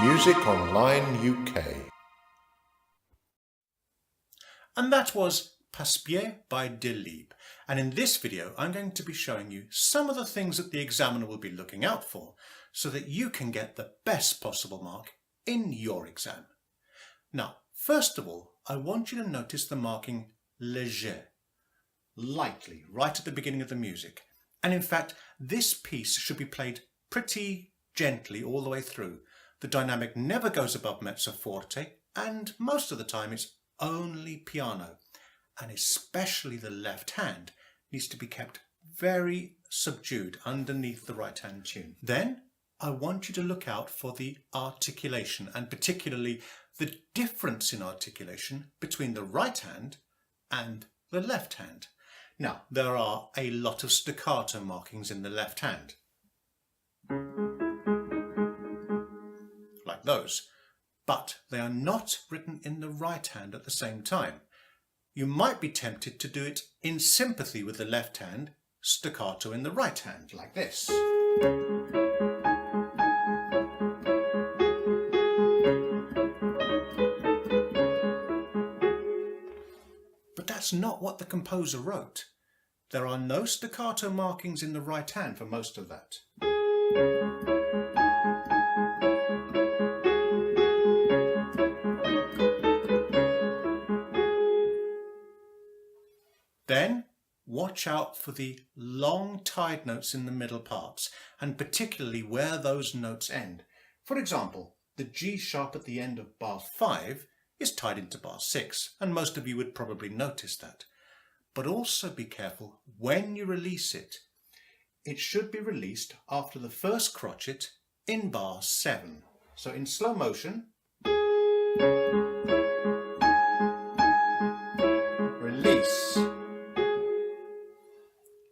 Music Online UK. And that was Passepied by Delibes. And in this video, I'm going to be showing you some of the things that the examiner will be looking out for so that you can get the best possible mark in your exam. Now, first of all, I want you to notice the marking léger, lightly, right at the beginning of the music. And in fact, this piece should be played pretty gently all the way through. The dynamic never goes above mezzo forte, and most of the time it's only piano. And especially the left hand needs to be kept very subdued underneath the right hand tune. Then I want you to look out for the articulation, and particularly the difference in articulation between the right hand and the left hand. Now, there are a lot of staccato markings in the left hand, like those, but they are not written in the right hand at the same time. You might be tempted to do it in sympathy with the left hand, staccato in the right hand, like this. But that's not what the composer wrote. There are no staccato markings in the right hand for most of that. Then watch out for the long tied notes in the middle parts, and particularly where those notes end. For example, the G sharp at the end of bar 5 is tied into bar 6, and most of you would probably notice that. But also be careful when you release it. It should be released after the first crotchet in bar 7. So in slow motion, release.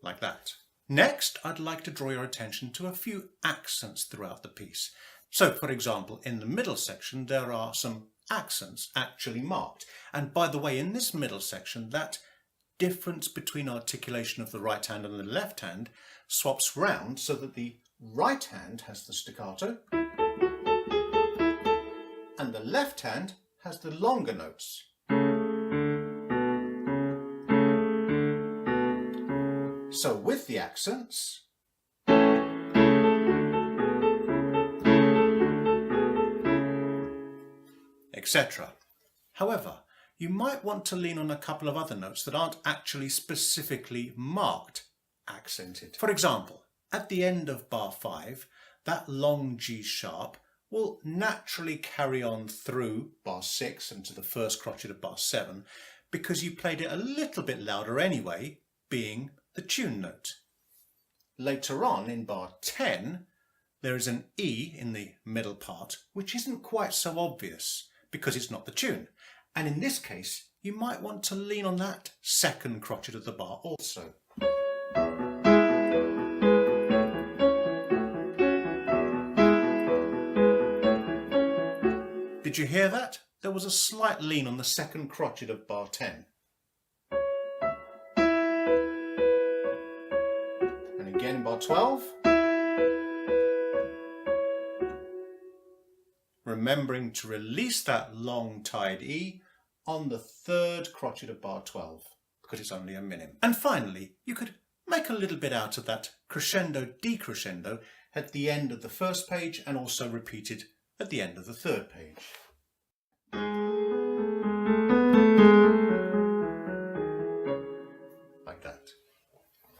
Like that. Next, I'd like to draw your attention to a few accents throughout the piece. So, for example, in the middle section, there are some accents actually marked. And by the way, in this middle section, that difference between articulation of the right hand and the left hand swaps round so that the right hand has the staccato and the left hand has the longer notes. So with the accents, etc. However, you might want to lean on a couple of other notes that aren't actually specifically marked accented. For example, at the end of bar 5, that long G sharp will naturally carry on through bar 6 and to the first crotchet of bar 7 because you played it a little bit louder anyway, being the tune note. Later on in bar 10, there is an E in the middle part, which isn't quite so obvious because it's not the tune. And in this case, you might want to lean on that second crotchet of the bar also. Did you hear that? There was a slight lean on the second crotchet of bar 10. And again bar 12. Remembering to release that long tied E on the third crotchet of bar 12 because it's only a minim. And finally, you could make a little bit out of that crescendo decrescendo at the end of the first page and also repeated at the end of the third page. Like that.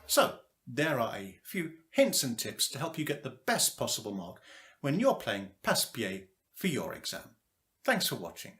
So, there are a few hints and tips to help you get the best possible mark when you're playing Passepied for your exam. Thanks for watching.